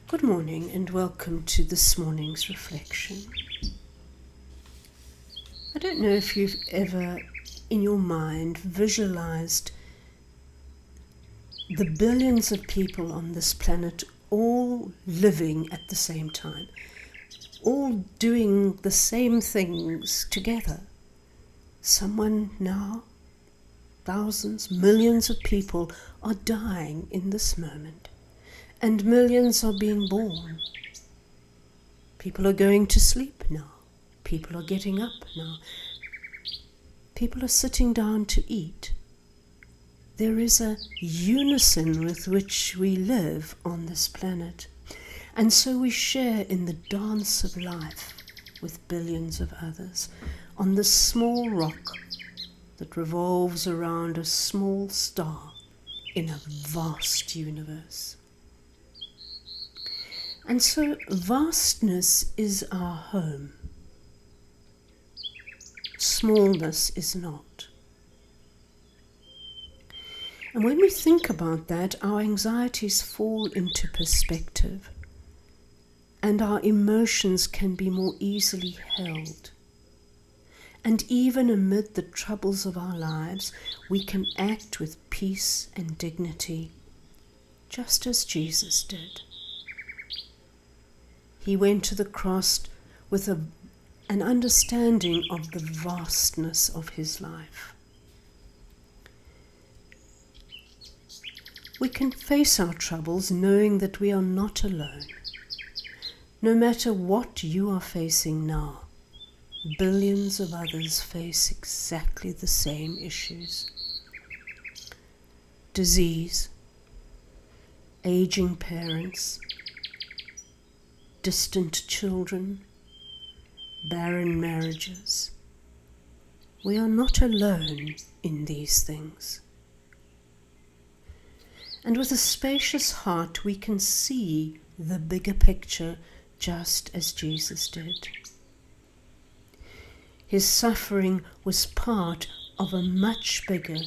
Good morning and welcome to this morning's reflection. I don't know if you've ever in your mind visualized the billions of people on this planet all living at the same time, all doing the same things together. Someone now, thousands, millions of people are dying in this moment. And millions are being born. People are going to sleep now. People are getting up now. People are sitting down to eat. There is a unison with which we live on this planet. And so we share in the dance of life with billions of others on this small rock that revolves around a small star in a vast universe. And so vastness is our home. Smallness is not. And when we think about that, our anxieties fall into perspective, and our emotions can be more easily held. And even amid the troubles of our lives, we can act with peace and dignity, just as Jesus did. He went to the cross with an understanding of the vastness of his life. We can face our troubles knowing that we are not alone. No matter what you are facing now, billions of others face exactly the same issues. Disease, aging parents, distant children, barren marriages. We are not alone in these things. And with a spacious heart we can see the bigger picture just as Jesus did. His suffering was part of a much bigger,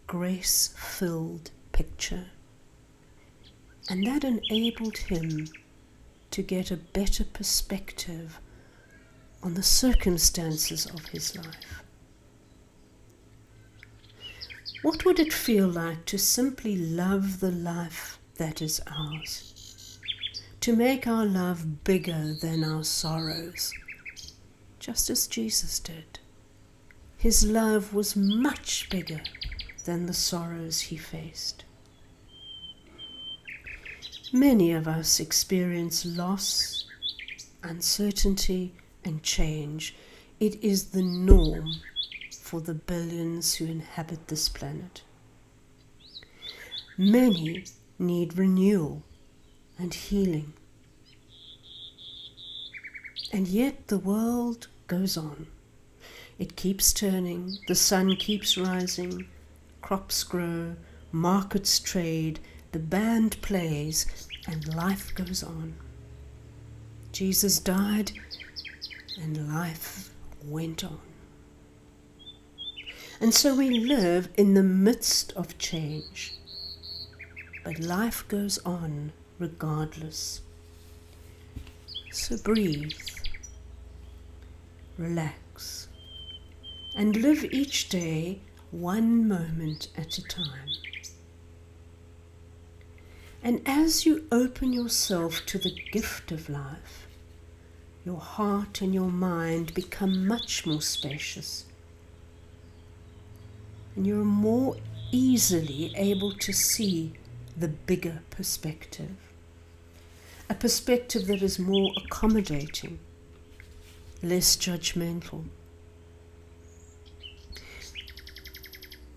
grace-filled picture. And that enabled him to get a better perspective on the circumstances of his life. What would it feel like to simply love the life that is ours? To make our love bigger than our sorrows, just as Jesus did. His love was much bigger than the sorrows he faced. Many of us experience loss, uncertainty, and change. It is the norm for the billions who inhabit this planet. Many need renewal and healing. And yet the world goes on. It keeps turning, the sun keeps rising, crops grow, markets trade, the band plays, and life goes on. Jesus died, and life went on. And so we live in the midst of change, but life goes on regardless. So breathe, relax, and live each day one moment at a time. And as you open yourself to the gift of life, your heart and your mind become much more spacious. And you're more easily able to see the bigger perspective. A perspective that is more accommodating, less judgmental.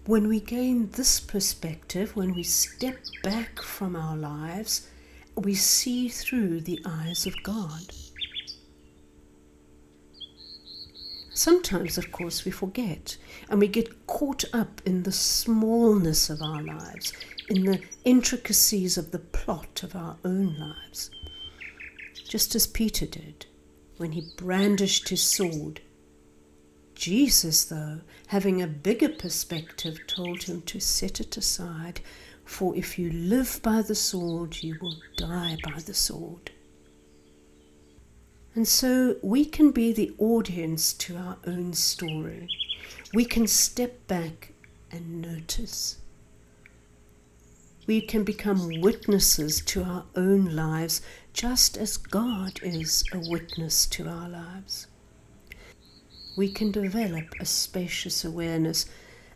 When we gain this perspective, when we step back from our lives, we see through the eyes of God. Sometimes, of course, we forget and we get caught up in the smallness of our lives, in the intricacies of the plot of our own lives. Just as Peter did when he brandished his sword. Jesus, though, having a bigger perspective, told him to set it aside, for if you live by the sword, you will die by the sword. And so we can be the audience to our own story. We can step back and notice. We can become witnesses to our own lives, just as God is a witness to our lives. We can develop a spacious awareness,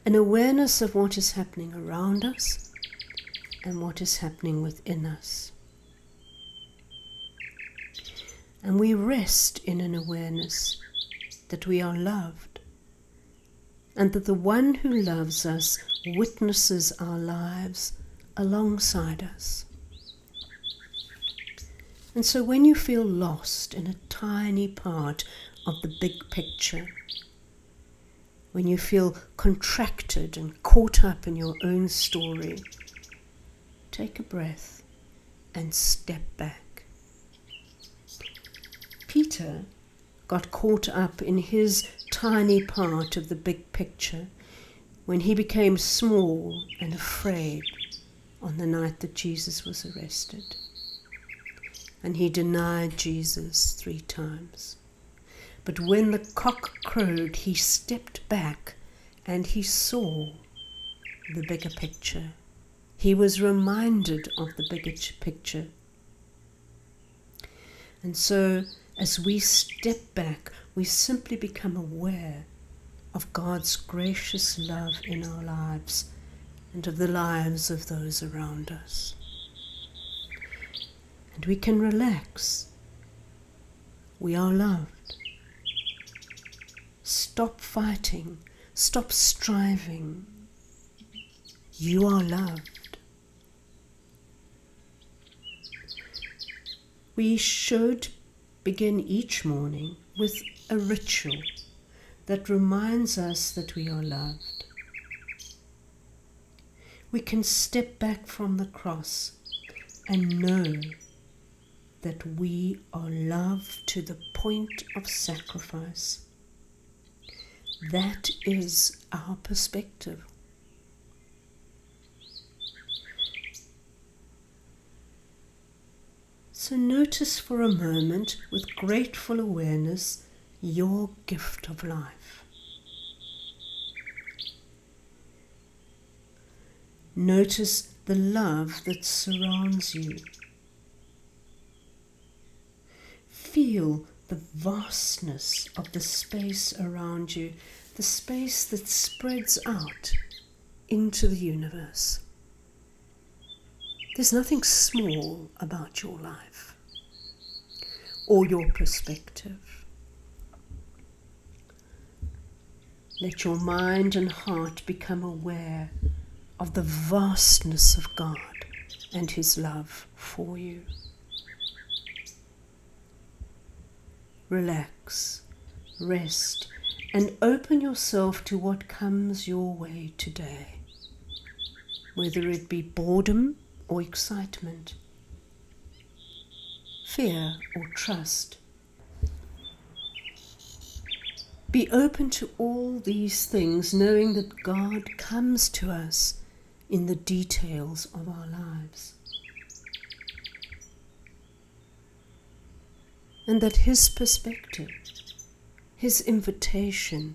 an awareness of what is happening around us and what is happening within us. And we rest in an awareness that we are loved, and that the one who loves us witnesses our lives alongside us. And so when you feel lost in a tiny part of the big picture, when you feel contracted and caught up in your own story, take a breath and step back. Peter got caught up in his tiny part of the big picture when he became small and afraid on the night that Jesus was arrested. And he denied Jesus 3 times. But when the cock crowed, he stepped back and he saw the bigger picture. He was reminded of the bigger picture. And so, as we step back, we simply become aware of God's gracious love in our lives and of the lives of those around us. And we can relax. We are loved. Stop fighting. Stop striving. You are loved. We should begin each morning with a ritual that reminds us that we are loved. We can step back from the cross and know that we are loved to the point of sacrifice. That is our perspective. So notice for a moment, with grateful awareness, your gift of life. Notice the love that surrounds you. Feel the vastness of the space around you, the space that spreads out into the universe. There's nothing small about your life or your perspective. Let your mind and heart become aware of the vastness of God and His love for you. Relax, rest, and open yourself to what comes your way today, whether it be boredom or excitement, fear or trust. Be open to all these things, knowing that God comes to us in the details of our lives, and that His perspective, His invitation,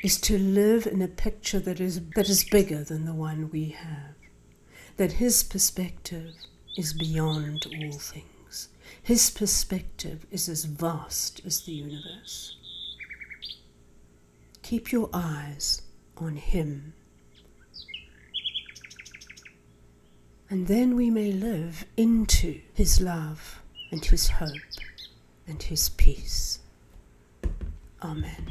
is to live in a picture that is bigger than the one we have. That His perspective is beyond all things. His perspective is as vast as the universe. Keep your eyes on Him, and then we may live into His love and His hope and His peace. Amen.